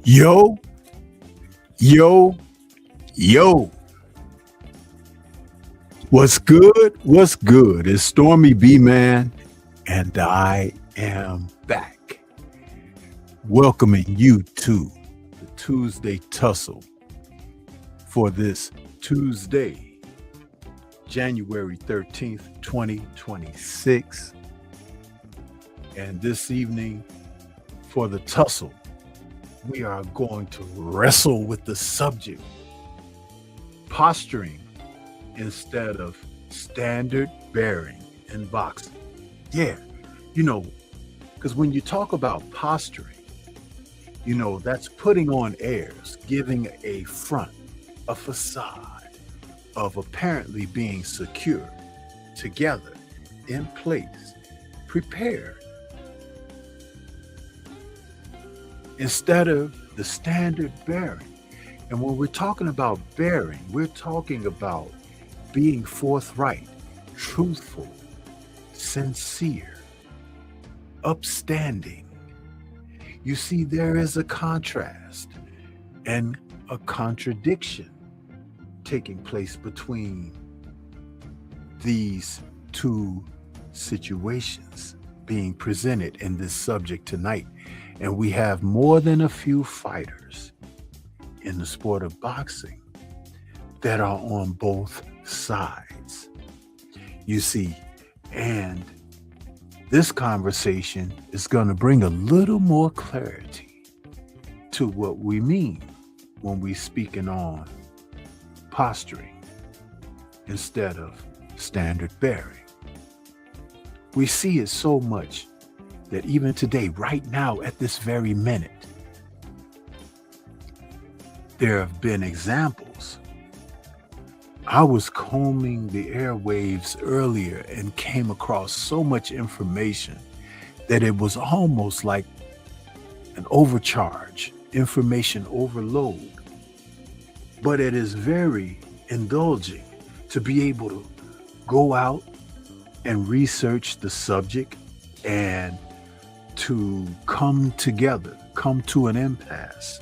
Yo, yo, yo. What's good? What's good? It's Stormy B Man, and I am back. Welcoming you to the Tuesday Tussle for this Tuesday, January 13th, 2026. And this evening for the Tussle, we are going to wrestle with the subject, posturing instead of standard bearing in boxing. Yeah, because when you talk about posturing, that's putting on airs, giving a front, a facade of apparently being secure, together, in place, prepared. Instead of the standard bearing. And when we're talking about bearing, we're talking about being forthright, truthful, sincere, upstanding. You see, there is a contrast and a contradiction taking place between these two situations being presented in this subject tonight. And we have more than a few fighters in the sport of boxing that are on both sides. You see, and this conversation is going to bring a little more clarity to what we mean when we speaking on posturing instead of standard bearing. We see it so much that even today, right now, at this very minute, there have been examples. I was combing the airwaves earlier and came across so much information that it was almost like an overcharge, information overload. But it is very indulging to be able to go out and research the subject and to come together, come to an impasse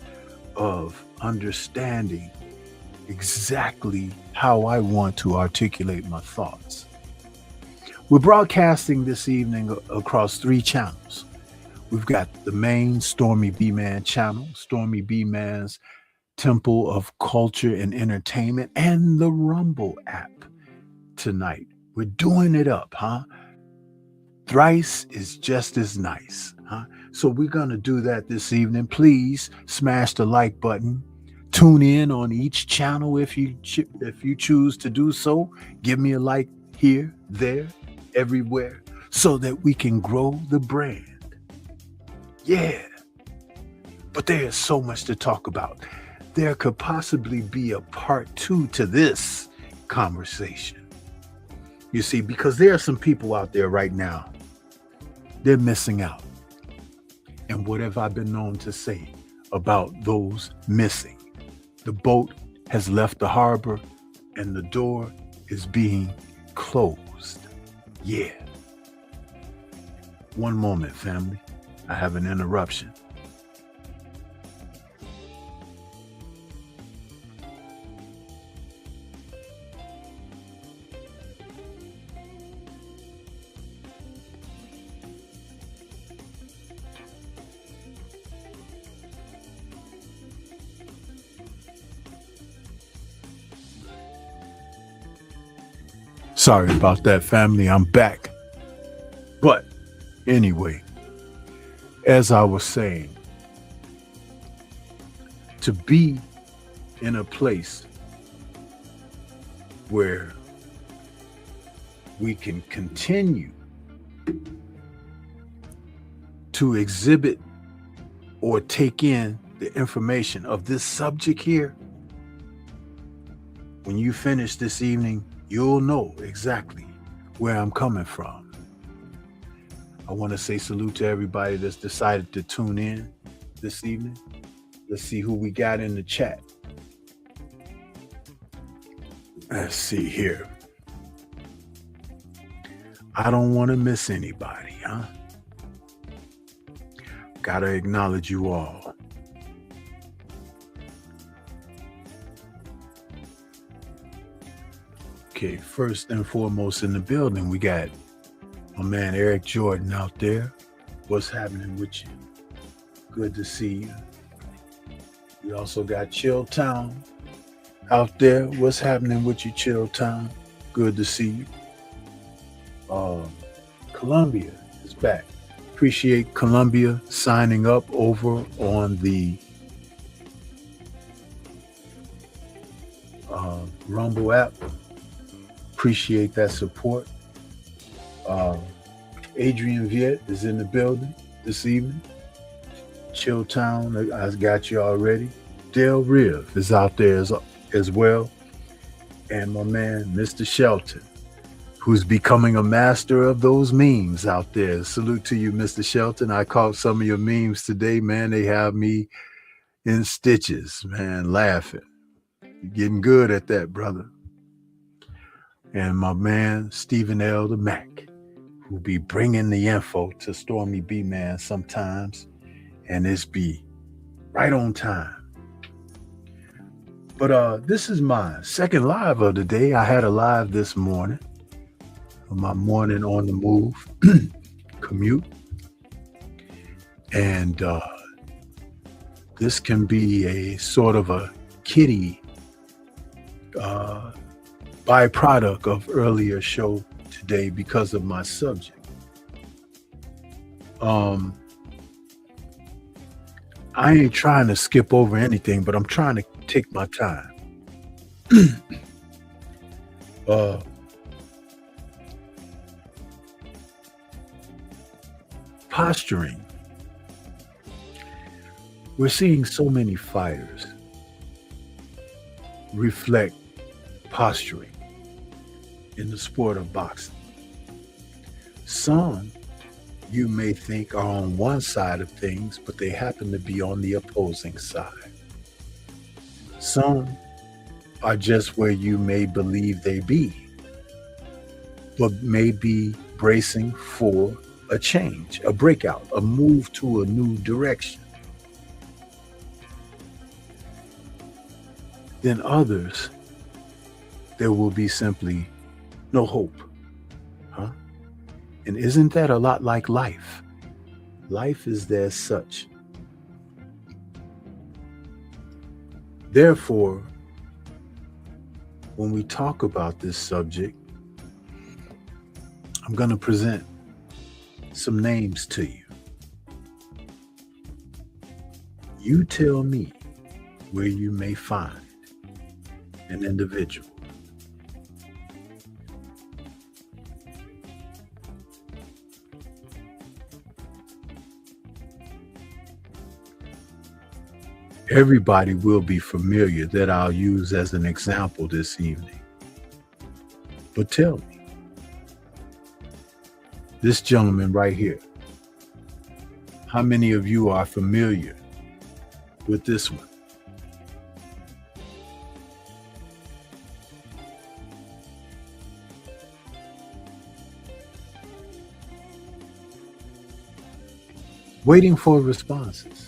of understanding exactly how I want to articulate my thoughts. We're broadcasting this evening across 3 channels. We've got the main Stormy B Man channel, Stormy B Man's Temple of Culture and Entertainment, and the Rumble app tonight. We're doing it up, huh? Thrice is just as nice, huh? So we're going to do that this evening. Please smash the like button. Tune in on each channel if you choose to do so. Give me a like here, there, everywhere, so that we can grow the brand. Yeah. But there is so much to talk about. There could possibly be a part 2 to this conversation. You see, because there are some people out there right now, they're missing out. And what have I been known to say about those missing? The boat has left the harbor and the door is being closed. Yeah. One moment, family. I have an interruption. Sorry about that, family. I'm back. But anyway, as I was saying, to be in a place where we can continue to exhibit or take in the information of this subject here, when you finish this evening, you'll know exactly where I'm coming from. I want to say salute to everybody that's decided to tune in this evening. Let's see who we got in the chat. Let's see here. I don't want to miss anybody, huh? Gotta acknowledge you all. Okay, first and foremost in the building, we got my man Eric Jordan out there. What's happening with you? Good to see you. We also got Chill Town out there. What's happening with you, Chill Town? Good to see you. Columbia is back. Appreciate Columbia signing up over on the Rumble app. Appreciate that support. Adrian Viet is in the building this evening. Chill Town, I got you already. Del Riv is out there as well. And my man, Mr. Shelton, who's becoming a master of those memes out there. Salute to you, Mr. Shelton. I caught some of your memes today, man. They have me in stitches, man, laughing. You're getting good at that, brother. And my man, Stephen L. the Mac, who be bringing the info to Stormy B Man sometimes, and it's be right on time. But this is my second live of the day. I had a live this morning, my morning on the move commute, and This can be a sort of a kitty uh, byproduct of earlier show today because of my subject. I ain't trying to skip over anything, but I'm trying to take my time. uh, Posturing. We're seeing so many fighters reflect posturing in the sport of boxing. Some you may think are on one side of things, but they happen to be on the opposing side. Some are just where you may believe they be, but may be bracing for a change, a breakout, a move to a new direction. Then others, there will be simply no hope. Huh? And isn't that a lot like life? Life is there such. Therefore, when we talk about this subject, I'm going to present some names to you. You tell me where you may find an individual. Everybody will be familiar that I'll use as an example this evening. But tell me, this gentleman right here, how many of you are familiar with this one? Waiting for responses.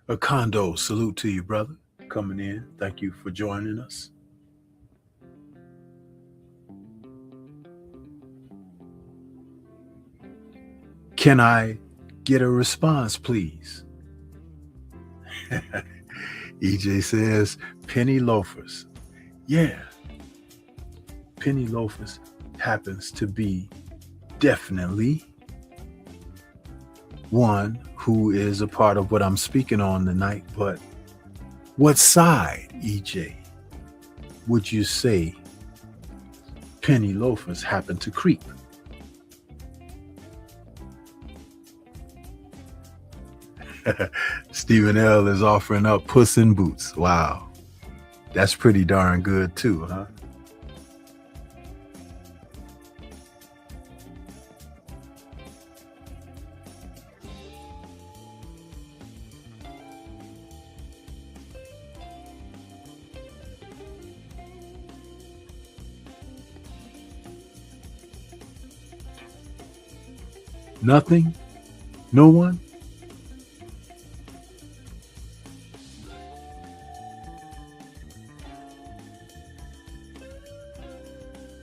A condo, salute to you, brother, coming in. Thank you for joining us. Can I get a response, please? EJ says, penny loafers. Yeah, penny loafers happens to be definitely one who is a part of what I'm speaking on tonight. But what side, EJ, would you say penny loafers happen to creep? Stephen L. is offering up Puss in Boots. Wow. That's pretty darn good too, huh? Nothing? No one?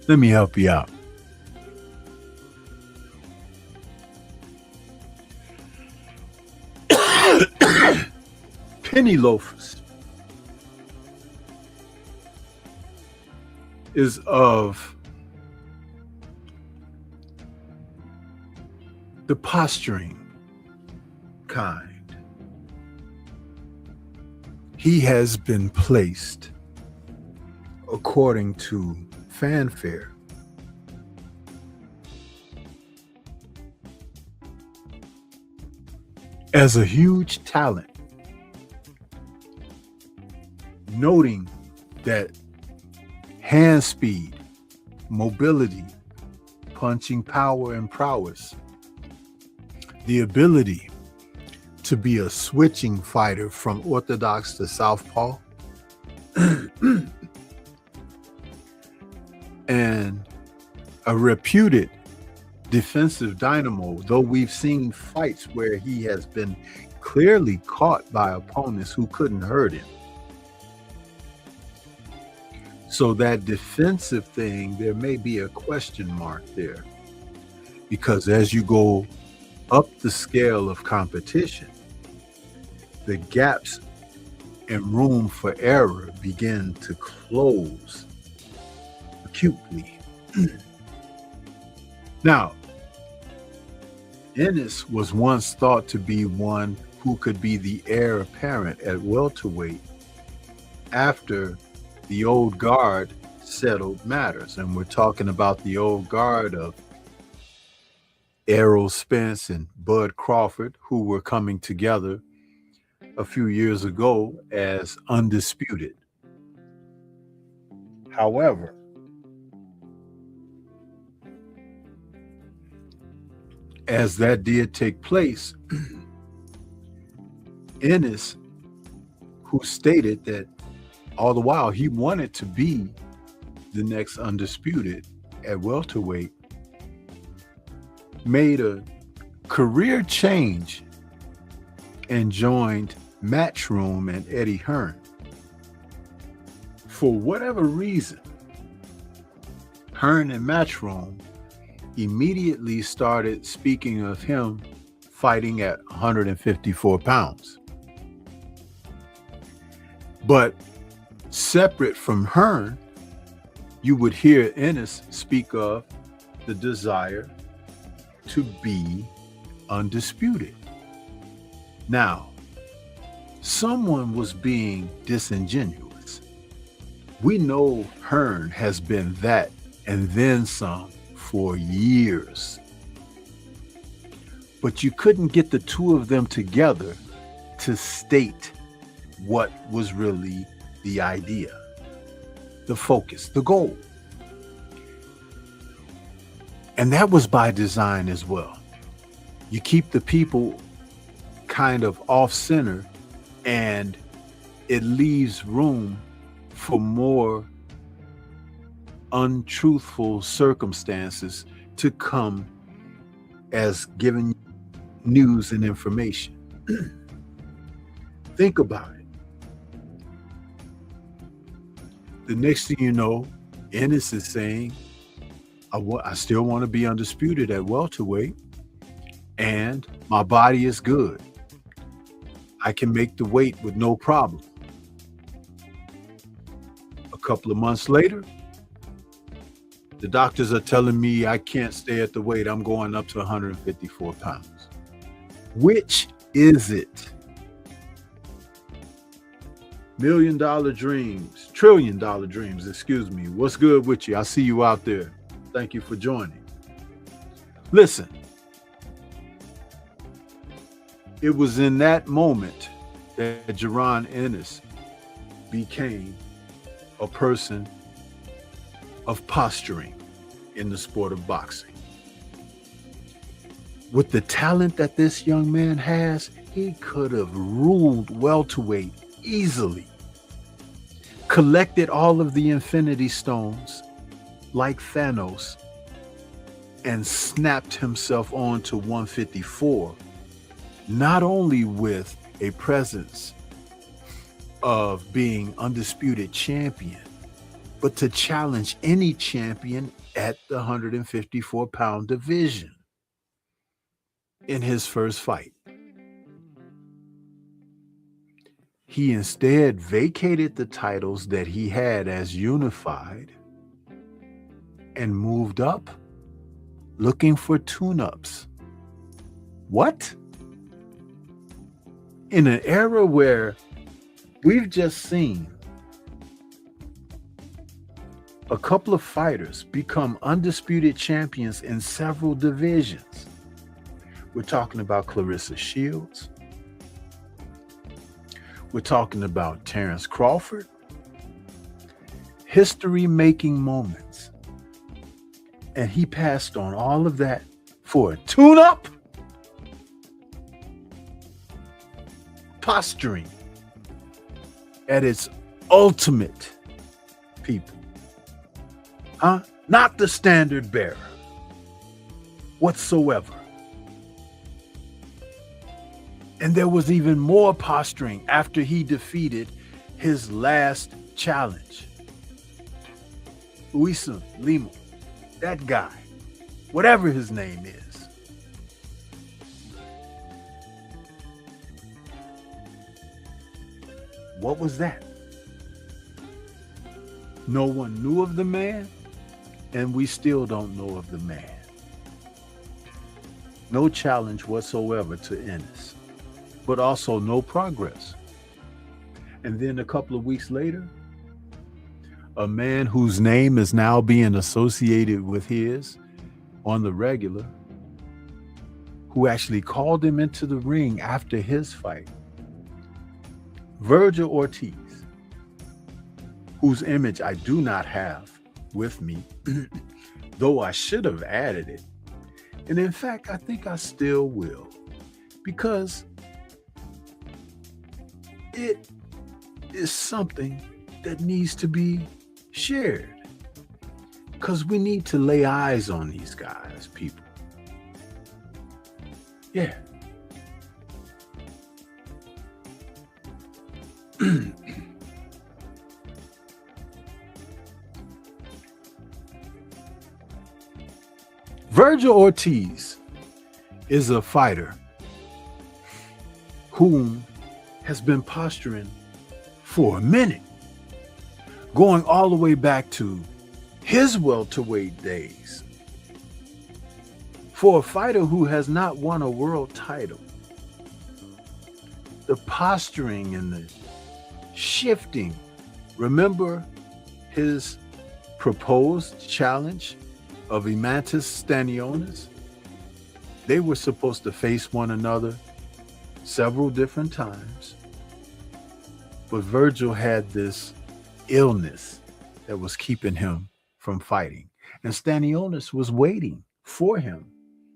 Let me help you out. Penny loafers is of the posturing kind. He has been placed according to fanfare as a huge talent, noting that hand speed, mobility, punching power and prowess, the ability to be a switching fighter from orthodox to southpaw. And a reputed defensive dynamo, though we've seen fights where he has been clearly caught by opponents who couldn't hurt him. So that defensive thing, there may be a question mark there, because as you go up the scale of competition, the gaps and room for error begin to close acutely. Now, Ennis was once thought to be one who could be the heir apparent at welterweight after the old guard settled matters. And we're talking about the old guard of Errol Spence and Bud Crawford, who were coming together a few years ago as undisputed. However, as that did take place, Ennis, who stated that all the while he wanted to be the next undisputed at welterweight, made a career change and joined Matchroom and Eddie Hearn. For whatever reason, Hearn and Matchroom immediately started speaking of him fighting at 154 pounds. But separate from Hearn, you would hear Ennis speak of the desire to be undisputed. Now, someone was being disingenuous. We know Hearn has been that and then some for years. But you couldn't get the two of them together to state what was really the idea, the focus, the goal. And that was by design as well. You keep the people kind of off center, and it leaves room for more untruthful circumstances to come as giving news and information. Think about it. The next thing you know, Ennis is saying, I still want to be undisputed at welterweight, and my body is good. I can make the weight with no problem. A couple of months later, the doctors are telling me I can't stay at the weight. I'm going up to 154 pounds. Which is it? $1 million dreams, $1 trillion dreams, excuse me. What's good with you? I see you out there. Thank you for joining. Listen, it was in that moment that Jaron Ennis became a person of posturing in the sport of boxing. With the talent that this young man has, he could have ruled welterweight easily, collected all of the Infinity Stones like Thanos, and snapped himself on to 154, not only with a presence of being undisputed champion, but to challenge any champion at the 154-pound division in his first fight. He instead vacated the titles that he had as unified and moved up looking for tune-ups. What? In an era where we've just seen a couple of fighters become undisputed champions in several divisions. We're talking about Clarissa Shields. We're talking about Terrence Crawford. History-making moments. And he passed on all of that for a tune-up? posturing at its ultimate people. Huh? Not the standard bearer whatsoever. And there was even more posturing after he defeated his last challenge. Uisa Lima, that guy, whatever his name is. What was that? No one knew of the man, and we still don't know of the man. No challenge whatsoever to Ennis, but also no progress. And then a couple of weeks later, a man whose name is now being associated with his on the regular, who actually called him into the ring after his fight, Virgil Ortiz, whose image I do not have with me, though I should have added it. And in fact, I think I still will, because it is something that needs to be shared. Because we need to lay eyes on these guys, people. Yeah. Virgil Ortiz is a fighter whom has been posturing for a minute, going all the way back to his welterweight days. For a fighter who has not won a world title, the posturing and the shifting. Remember his proposed challenge of Imantas Stanionis? They were supposed to face one another several different times, but Virgil had this illness that was keeping him from fighting, and Stanionis was waiting for him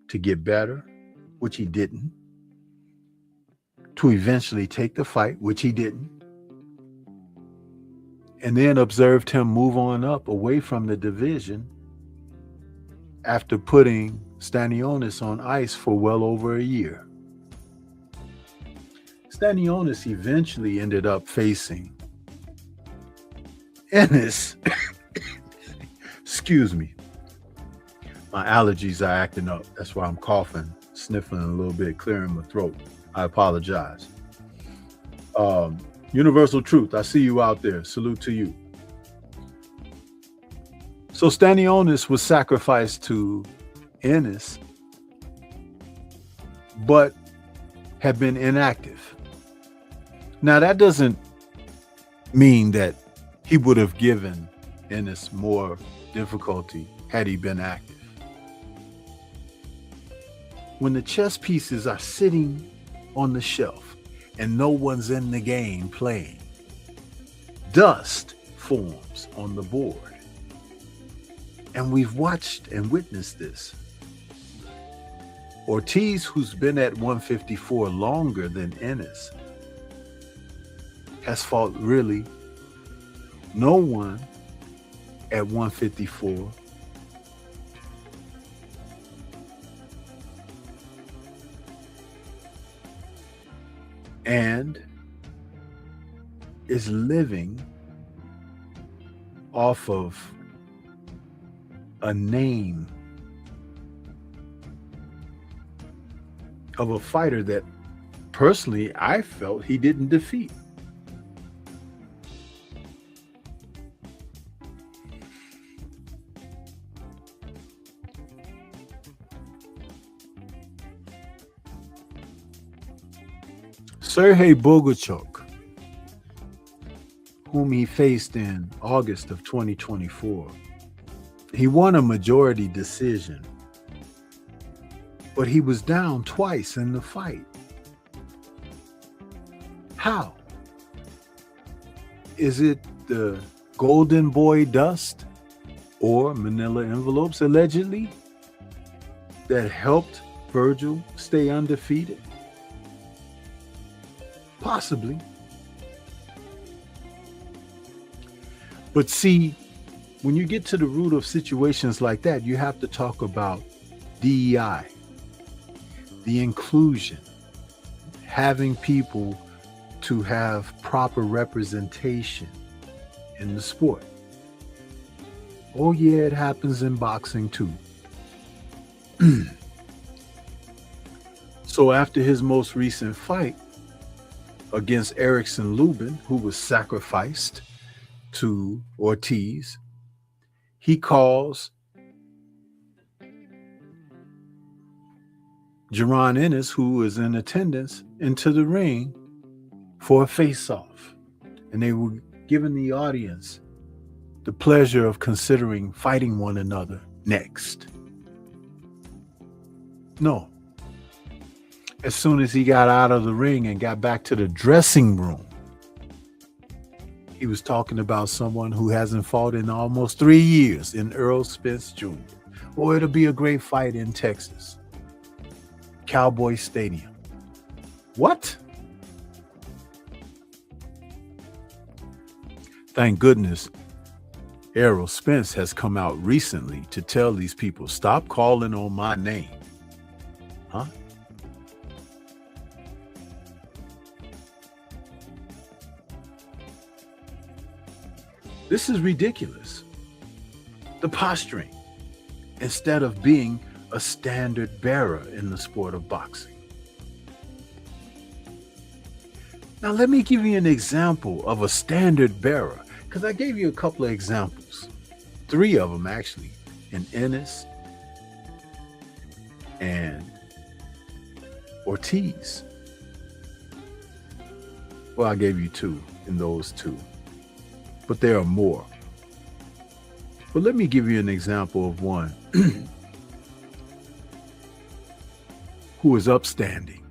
to get better, which he didn't, to eventually take the fight, which he didn't, and then observed him move on up away from the division after putting Stanionis on ice for well over a year. Stanionis eventually ended up facing Ennis. Excuse me. My allergies are acting up. That's why I'm coughing, sniffling a little bit, clearing my throat. I apologize. Universal Truth, I see you out there. Salute to you. So Stanionis was sacrificed to Ennis, but had been inactive. Now, that doesn't mean that he would have given Ennis more difficulty had he been active. When the chess pieces are sitting on the shelf and no one's in the game playing, dust forms on the board. And we've watched and witnessed this. Ortiz, who's been at 154 longer than Ennis, has fought really no one at 154. And is living off of a name of a fighter that personally I felt he didn't defeat. Sergey Boguchuk, whom he faced in August of 2024, he won a majority decision, but he was down twice in the fight. How? Is it the golden boy dust or manila envelopes, allegedly, that helped Virgil stay undefeated? Possibly. But see, when you get to the root of situations like that, you have to talk about DEI, the inclusion, having people to have proper representation in the sport. Oh, yeah, it happens in boxing too. So after his most recent fight against Erickson Lubin, who was sacrificed to Ortiz, he calls Jaron Ennis, who is in attendance, into the ring for a face-off. And they were giving the audience the pleasure of considering fighting one another next. No. As soon as he got out of the ring and got back to the dressing room, he was talking about someone who hasn't fought in almost 3 years, in Earl Spence Jr. Or it'll be a great fight in Texas, Cowboy Stadium. What? Thank goodness Errol Spence has come out recently to tell these people, stop calling on my name. Huh? This is ridiculous. The posturing, instead of being a standard bearer in the sport of boxing. Now, let me give you an example of a standard bearer, because I gave you a couple of examples, 3 of them actually, in Ennis and Ortiz. Well, I gave you 2 in those 2, but there are more. But let me give you an example of one who is upstanding.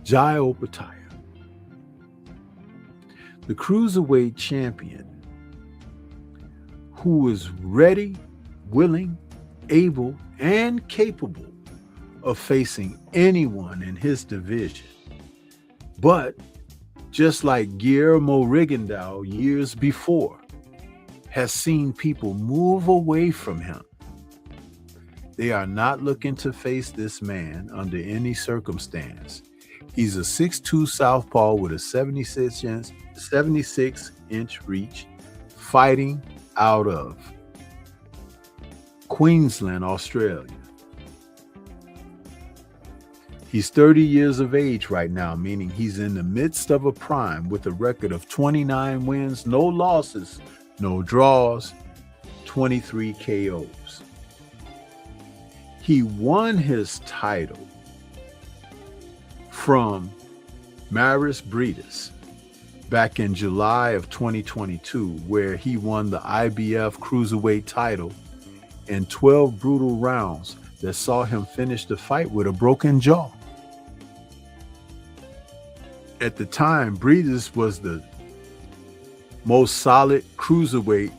Jai Opataya, the cruiserweight champion, who is ready, willing, able, and capable of facing anyone in his division. But just like Guillermo Rigondeaux years before, has seen people move away from him. They are not looking to face this man under any circumstance. He's a 6'2" southpaw with a 76-inch reach, fighting out of Queensland, Australia. He's 30 years of age right now, meaning he's in the midst of a prime with a record of 29 wins, no losses, no draws, 23 KOs. He won his title from Maris Briedis back in July of 2022, where he won the IBF Cruiserweight title in 12 brutal rounds that saw him finish the fight with a broken jaw. At the time, Briedis was the most solid cruiserweight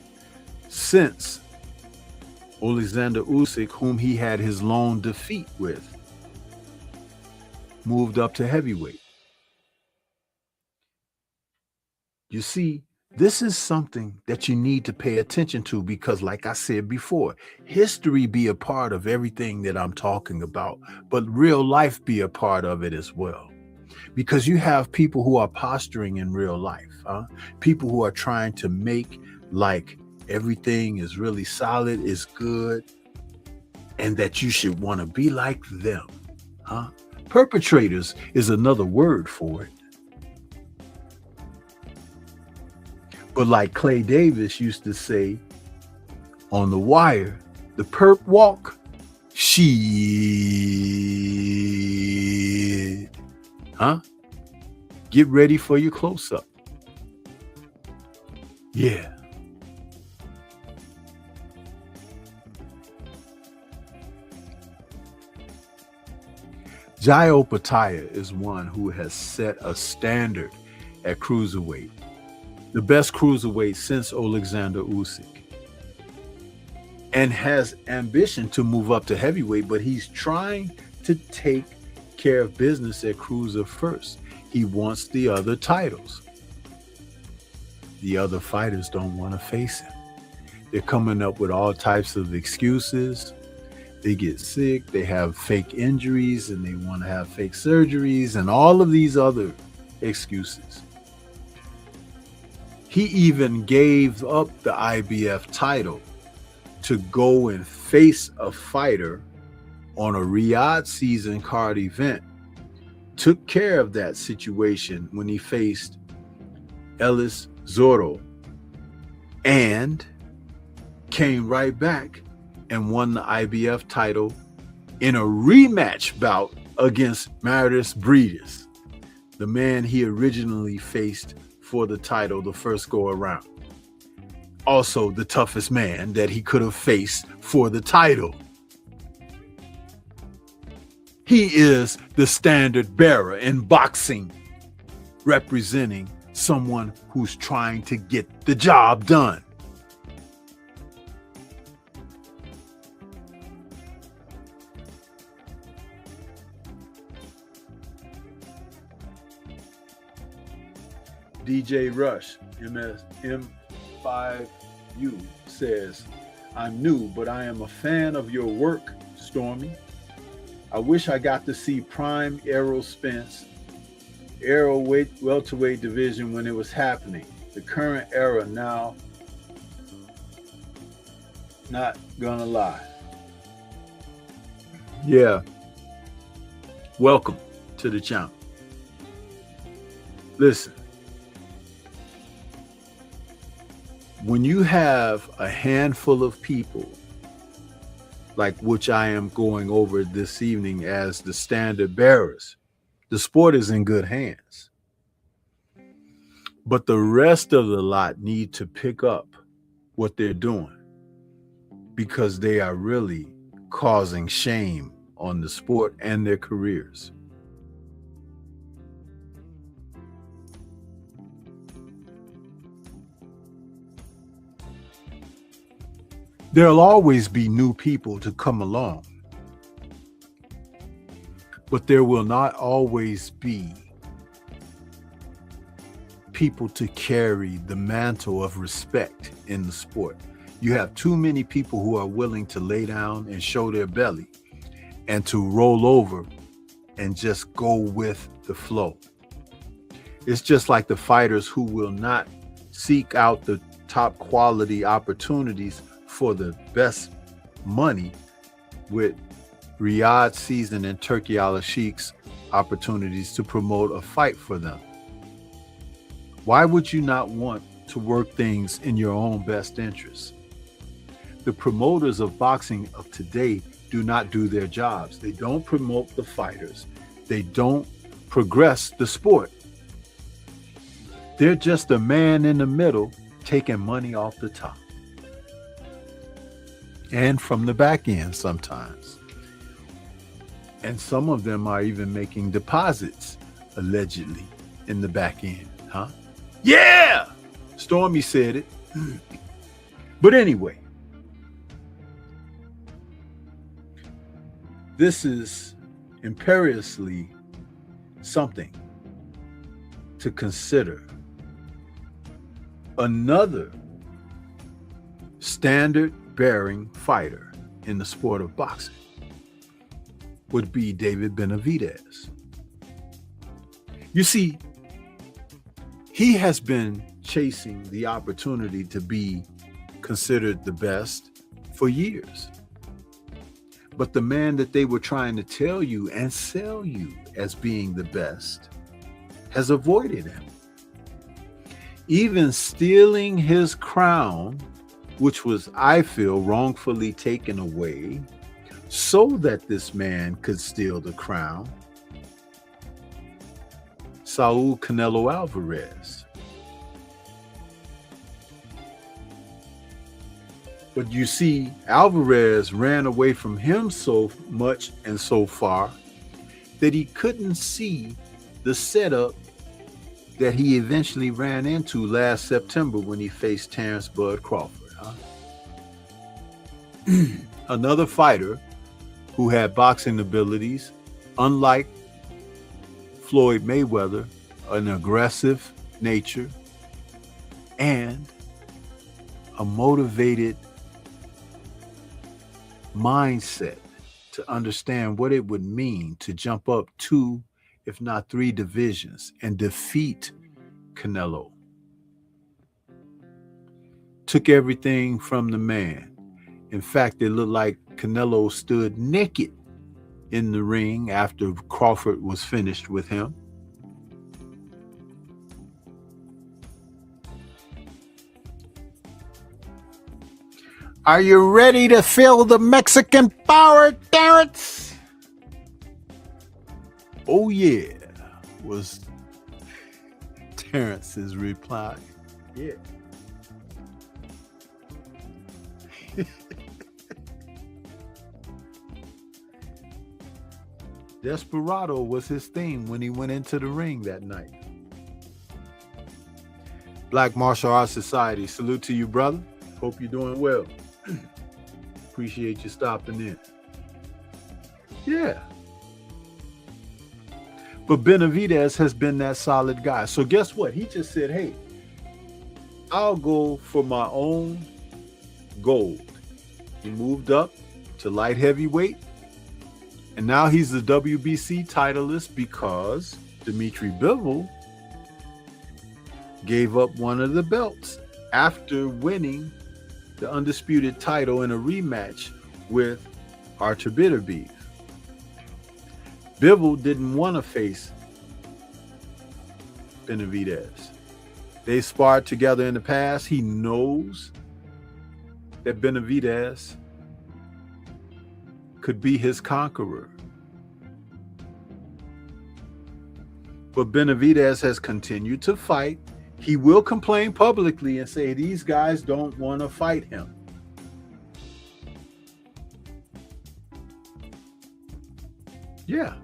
since Alexander Usyk, whom he had his lone defeat with, moved up to heavyweight. You see, this is something that you need to pay attention to because, like I said before, history be a part of everything that I'm talking about, but real life be a part of it as well. Because you have people who are posturing in real life, people who are trying to make like everything is really solid, is good, and that you should want to be like them. Perpetrators is another word for it. But like Clay Davis used to say on The Wire, the perp walk, shit. Get ready for your close-up. Yeah. Jai Opataya is one who has set a standard at cruiserweight, the best cruiserweight since Alexander Usyk, and has ambition to move up to heavyweight, but he's trying to take care of business at cruiser first. He wants the other titles. The other fighters don't want to face him. They're coming up with all types of excuses. They get sick, they have fake injuries, and they want to have fake surgeries and all of these other excuses. He even gave up the IBF title to go and face a fighter on a Riyadh season card event. Took care of that situation when he faced Ellis Zorro and came right back and won the IBF title in a rematch bout against Marius Breedis, the man he originally faced for the title the first go around. Also the toughest man that he could have faced for the title. He is the standard bearer in boxing, representing someone who's trying to get the job done. DJ Rush, M5U, says, I'm new, but I am a fan of your work, Stormy. I wish I got to see Prime Errol Spence, welterweight division when it was happening. The current era now, not gonna lie. Yeah. Welcome to the channel. Listen. When you have a handful of people, like which I am going over this evening as the standard bearers, the sport is in good hands. But the rest of the lot need to pick up what they're doing, because they are really causing shame on the sport and their careers. There'll always be new people to come along, but there will not always be people to carry the mantle of respect in the sport. You have too many people who are willing to lay down and show their belly and to roll over and just go with the flow. It's just like the fighters who will not seek out the top quality opportunities for the best money with Riyadh season and Turkey Al-Sheikh's opportunities to promote a fight for them. Why would you not want to work things in your own best interest? The promoters of boxing of today do not do their jobs. They don't promote the fighters. They don't progress the sport. They're just a man in the middle taking money off the top. And from the back end sometimes. And some of them are even making deposits, allegedly, in the back end, huh? Yeah! Stormy said it. But anyway, this is imperiously something to consider. Another standard-bearing fighter in the sport of boxing would be David Benavidez. You see, he has been chasing the opportunity to be considered the best for years. But the man that they were trying to tell you and sell you as being the best has avoided him. Even stealing his crown, which was, I feel, wrongfully taken away so that this man could steal the crown. Saul Canelo Alvarez. But you see, Alvarez ran away from him so much and so far that he couldn't see the setup that he eventually ran into last September when he faced Terrence Bud Crawford. Another fighter who had boxing abilities, unlike Floyd Mayweather an aggressive nature and a motivated mindset to understand what it would mean to jump up 2, if not 3 divisions and defeat Canelo. Took everything from the man. In fact, it looked like Canelo stood naked in the ring after Crawford was finished with him. Are you ready to feel the Mexican power, Terrence? Oh yeah, was Terrence's reply. Yeah. Desperado was his theme when he went into the ring that night. Black Martial Arts Society, salute to you, brother. Hope you're doing well. Appreciate you stopping in. Yeah. But Benavidez has been that solid guy. So guess what? He just said, hey, I'll go for my own gold. He moved up to light heavyweight. And now he's the WBC titleist because Dmitry Bivol gave up one of the belts after winning the undisputed title in a rematch with Artur Beterbiev. Bivol didn't want to face Benavidez. They sparred together in the past. He knows that Benavidez could be his conqueror. But Benavidez has continued to fight. He will complain publicly and say these guys don't want to fight him. Yeah.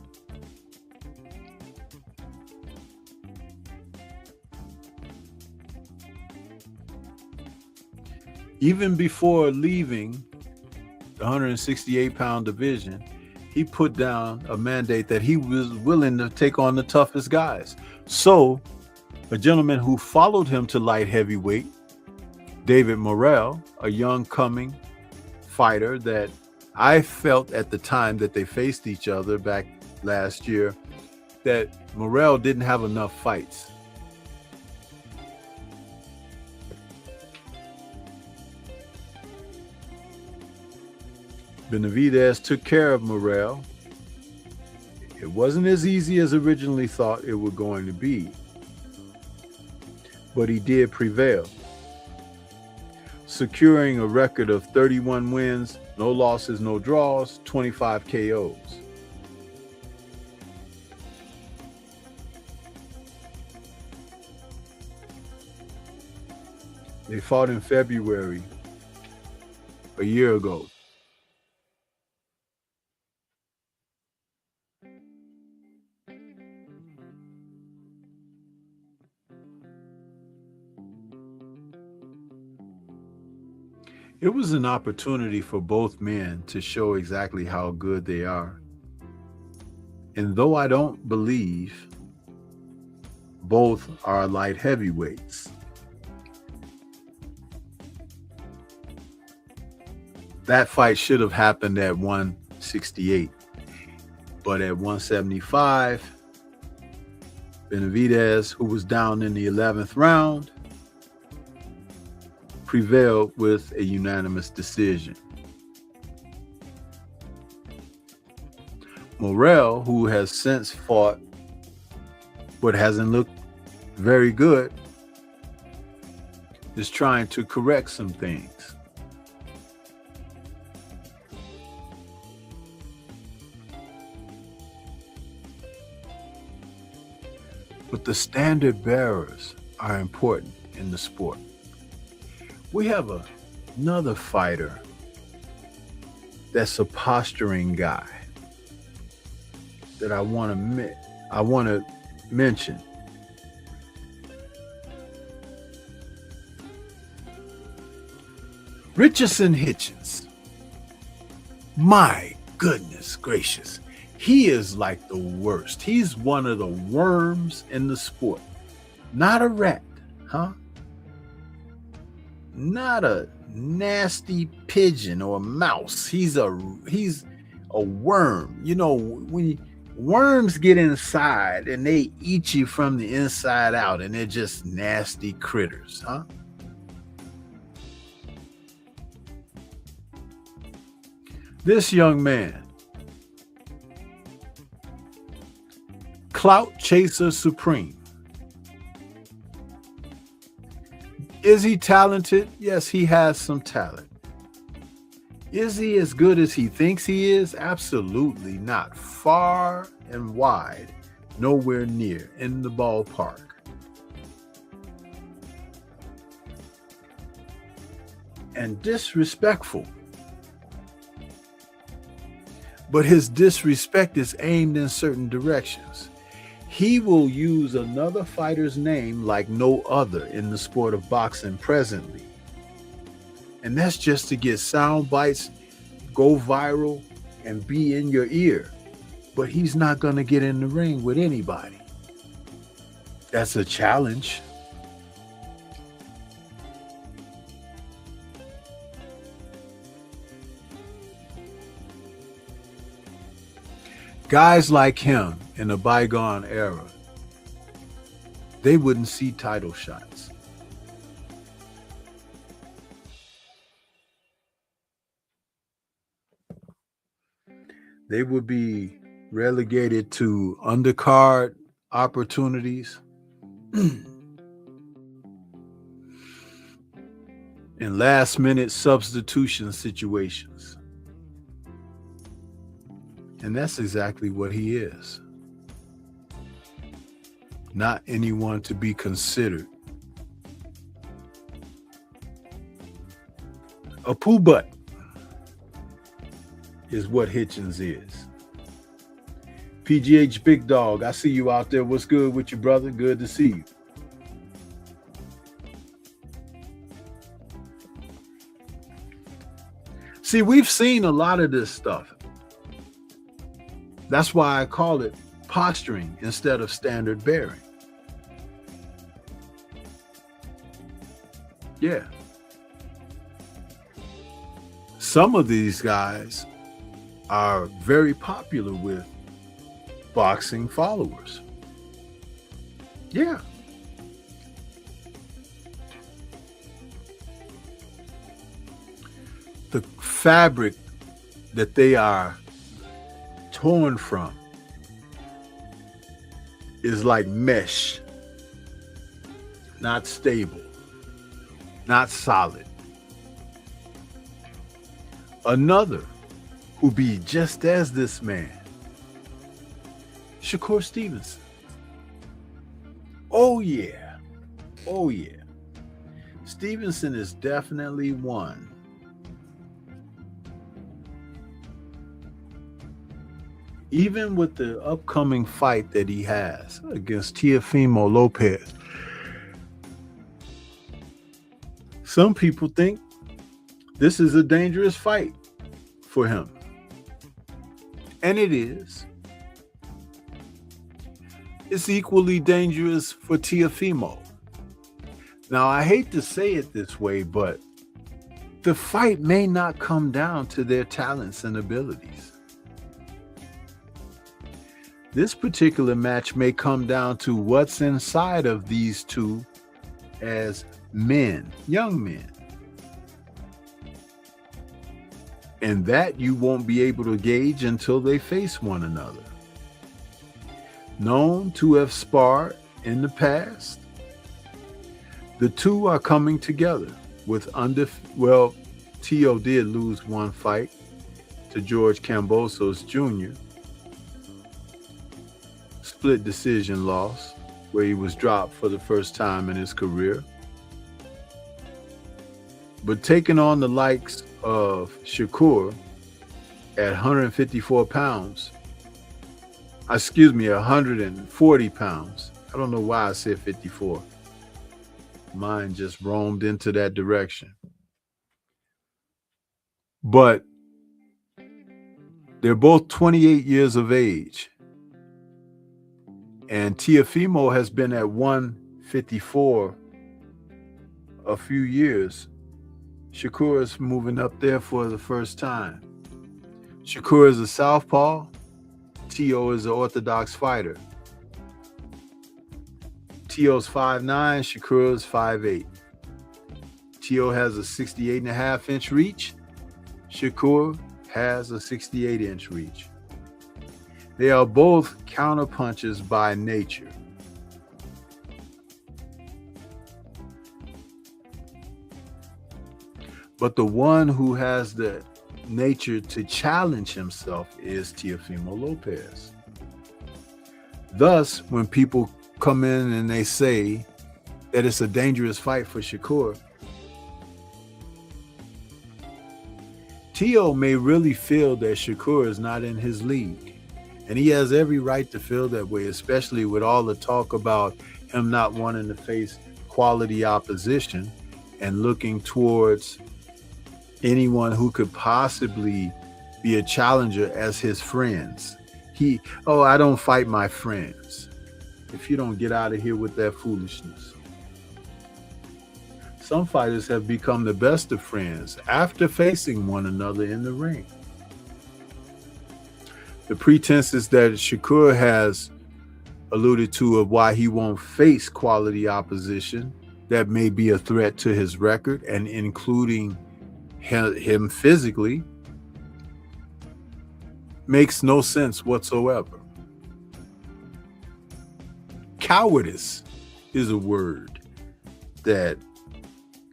Even before leaving the 168-pound division, he put down a mandate that he was willing to take on the toughest guys. So a gentleman who followed him to light heavyweight, David Morrell, a young coming fighter that I felt at the time that they faced each other back last year, that Morrell didn't have enough fights. Benavidez took care of Morrell. It wasn't as easy as originally thought it was going to be, but he did prevail, securing a record of 31 wins, no losses, no draws, 25 KOs. They fought in February a year ago. It was an opportunity for both men to show exactly how good they are. And though I don't believe both are light heavyweights, that fight should have happened at 168. But at 175, Benavidez, who was down in the 11th round, prevailed with a unanimous decision. Morrell, who has since fought but hasn't looked very good, is trying to correct some things. But the standard bearers are important in the sport. We have another fighter that's a posturing guy that I want to mention. Richardson Hitchens. My goodness gracious. He is like the worst. He's one of the worms in the sport. Not a rat, huh? Not a nasty pigeon or a mouse. He's a worm. You know, when worms get inside and they eat you from the inside out, and they're just nasty critters, huh? This young man, clout chaser supreme. Is he talented? Yes, he has some talent. Is he as good as he thinks he is? Absolutely not. Far and wide, nowhere near in the ballpark. And disrespectful. But his disrespect is aimed in certain directions. He will use another fighter's name like no other in the sport of boxing presently. And that's just to get sound bites, go viral, and be in your ear. But he's not going to get in the ring with anybody. That's a challenge. Guys like him in a bygone era, they wouldn't see title shots. They would be relegated to undercard opportunities and last minute substitution situations. And that's exactly what he is. Not anyone to be considered. A poo butt is what Hitchens is. PGH Big Dog, I see you out there. What's good with you, brother? Good to see you. See, we've seen a lot of this stuff. That's why I call it posturing instead of standard bearing. Yeah. Some of these guys are very popular with boxing followers. Yeah. The fabric that they are torn from is like mesh, not stable, not solid. Another who be just as this man, Shakur Stevenson. Oh yeah, oh yeah. Stevenson is definitely one. Even with the upcoming fight that he has against Teofimo Lopez, some people think this is a dangerous fight for him. And it is. It's equally dangerous for Teofimo. Now, I hate to say it this way, but the fight may not come down to their talents and abilities. This particular match may come down to what's inside of these two as men, young men. And that you won't be able to gauge until they face one another. Known to have sparred in the past, the two are coming together with Tio did lose one fight to George Kambosos Jr., split decision loss, where he was dropped for the first time in his career. But taking on the likes of Shakur at 154 pounds, 140 pounds. I don't know why I said 54. Mine just roamed into that direction. But They're both 28 years of age. And Teofimo has been at 154 a few years. Shakur is moving up there for the first time. Shakur is a southpaw. Teo is an orthodox fighter. Teo's 5'9", Shakur is 5'8". Teo has a 68.5-inch reach. Shakur has a 68-inch reach. They are both counterpunchers by nature. But the one who has the nature to challenge himself is Teofimo Lopez. Thus, when people come in and they say that it's a dangerous fight for Shakur, Teo may really feel that Shakur is not in his league. And he has every right to feel that way, especially with all the talk about him not wanting to face quality opposition and looking towards anyone who could possibly be a challenger as his friends. I don't fight my friends. If you don't get out of here with that foolishness. Some fighters have become the best of friends after facing one another in the ring. The pretenses that Shakur has alluded to of why he won't face quality opposition that may be a threat to his record and including him physically makes no sense whatsoever. Cowardice is a word that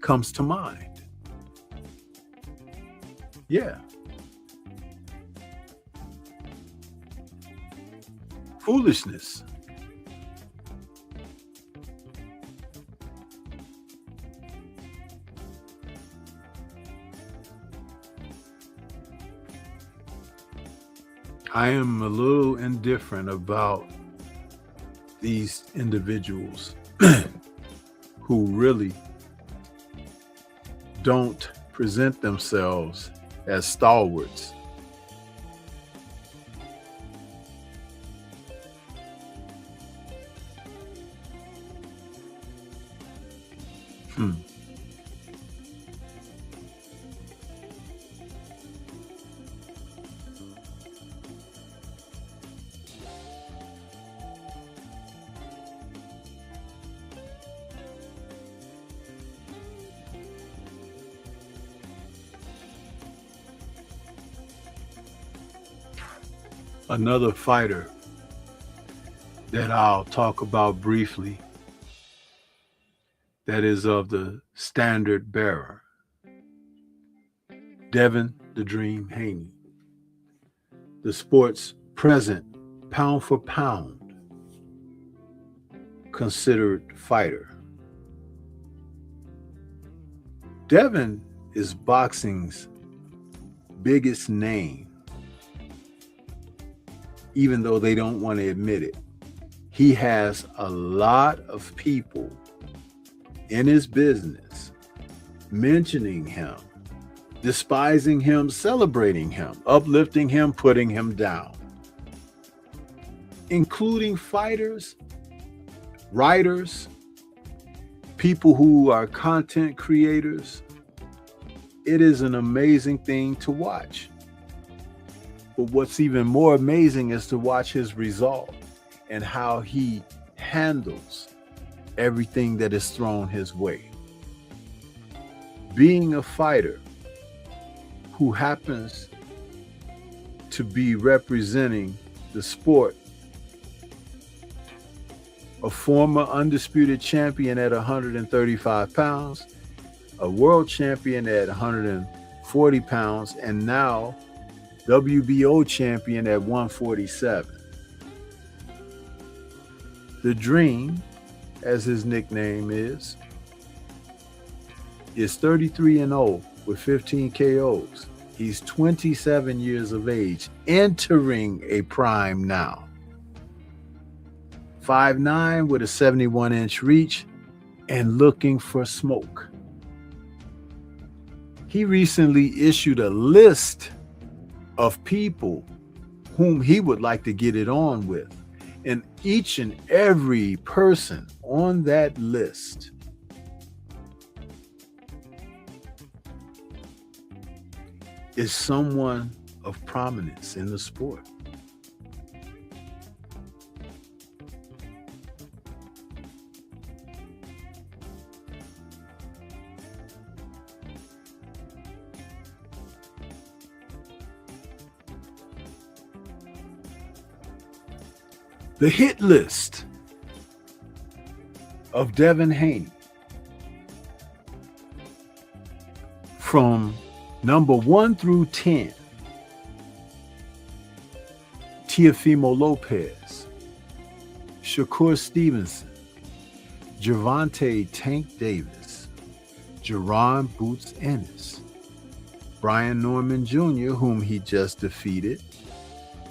comes to mind. Yeah. Foolishness. I am a little indifferent about these individuals who really don't present themselves as stalwarts. Another fighter that I'll talk about briefly that is of the standard bearer, Devin the Dream Haney, the sport's present pound for pound considered fighter. Devin is boxing's biggest name, even though they don't want to admit it. He has a lot of people in his business mentioning him, despising him, celebrating him, uplifting him, putting him down, including fighters, writers, people who are content creators. It is an amazing thing to watch. But what's even more amazing is to watch his resolve and how he handles everything that is thrown his way. Being a fighter who happens to be representing the sport, a former undisputed champion at 135 pounds, a world champion at 140 pounds, and now WBO champion at 147. The Dream, as his nickname is 33-0 with 15 KOs. He's 27 years of age, entering a prime now. 5'9" with a 71-inch reach and looking for smoke. He recently issued a list of people whom he would like to get it on with. And each and every person on that list is someone of prominence in the sport. The hit list of Devin Haney from number 1 through 10: Teofimo Lopez, Shakur Stevenson, Gervonta Tank Davis, Jerron Boots Ennis, Brian Norman Jr., whom he just defeated,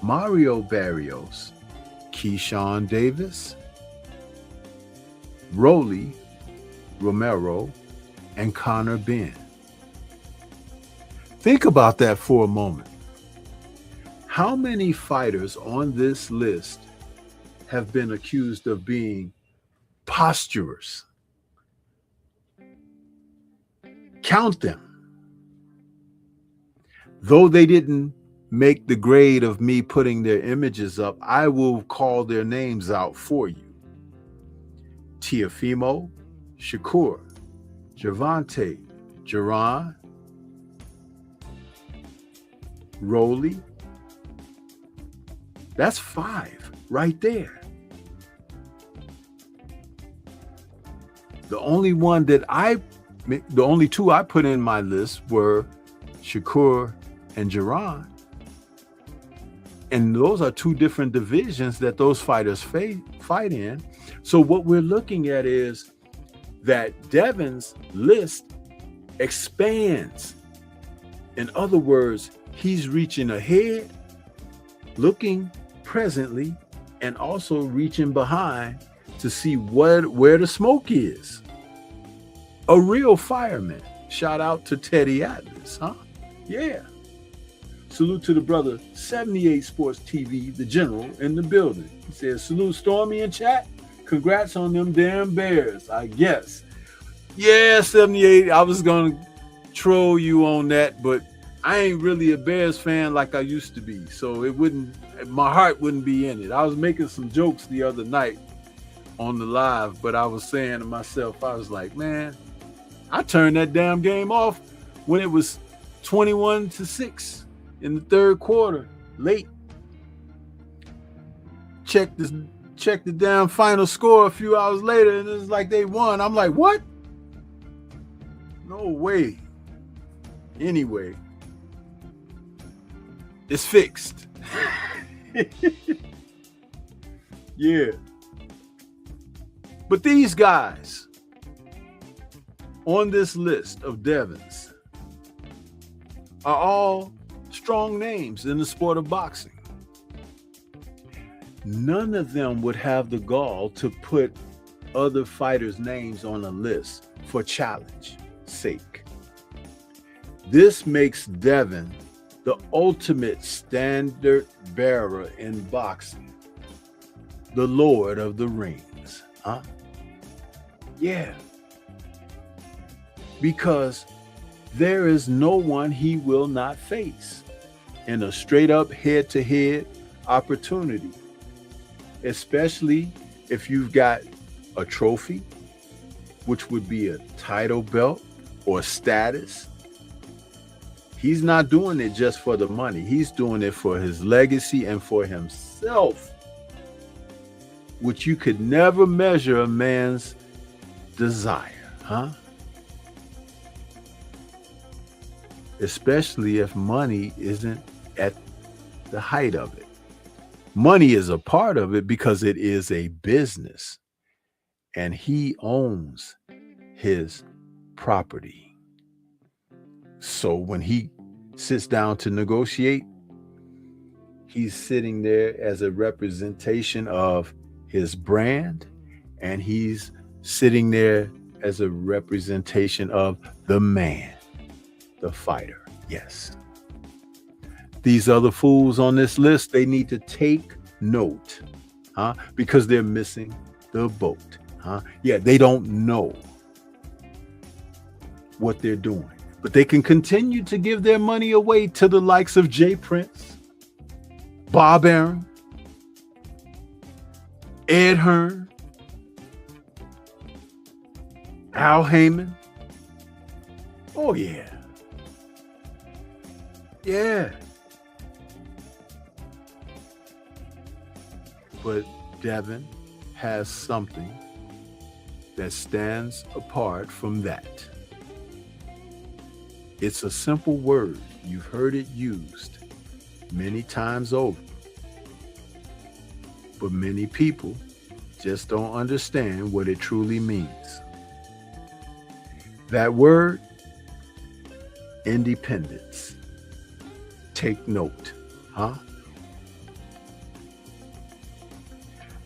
Mario Barrios, Keyshawn Davis, Rolly Romero, and Connor Benn. Think about that for a moment. How many fighters on this list have been accused of being posturers? Count them. Though they didn't make the grade of me putting their images up, I will call their names out for you. Teofimo, Shakur, Gervonta, Jerron, Rolly. That's 5 right there. The only two I put in my list were Shakur and Jerron. And those are 2 different divisions that those fighters fight in. So what we're looking at is that Devin's list expands. In other words, he's reaching ahead, looking presently, and also reaching behind to see where the smoke is. A real fireman. Shout out to Teddy Atlas, huh? Yeah. Salute to the brother, 78 Sports TV, the general in the building. He says, salute Stormy in chat. Congrats on them damn Bears, I guess. Yeah, 78, I was going to troll you on that, but I ain't really a Bears fan like I used to be. So my heart wouldn't be in it. I was making some jokes the other night on the live, but I was saying to myself, I was like, man, I turned that damn game off when it was 21-6. In the third quarter, late. Check the damn final score a few hours later, and it's like they won. I'm like, what? No way. Anyway, it's fixed. Yeah. But these guys on this list of Devins are all strong names in the sport of boxing. None of them would have the gall to put other fighters' names on a list for challenge sake. This makes Devin the ultimate standard bearer in boxing, the Lord of the Rings, huh? Yeah. Because there is no one he will not face in a straight up head-to-head opportunity, especially if you've got a trophy, which would be a title belt or status. He's not doing it just for the money. He's doing it for his legacy and for himself, which you could never measure a man's desire, huh? Especially if money isn't at the height of it. Money is a part of it because it is a business and he owns his property. So when he sits down to negotiate, he's sitting there as a representation of his brand, and he's sitting there as a representation of the man, the fighter. Yes. These other fools on this list, they need to take note, because they're missing the boat. Yeah, they don't know what they're doing, but they can continue to give their money away to the likes of Jay Prince, Bob Aaron, Ed Hearn, Al Heyman. Oh yeah. Yeah. But Devin has something that stands apart from that. It's a simple word. You've heard it used many times over. But many people just don't understand what it truly means. That word, independence. Take note,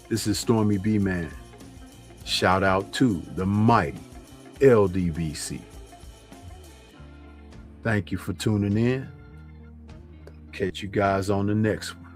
This is Stormy B Man. Shout out to the mighty LDBC. Thank you for tuning in. Catch you guys on the next one.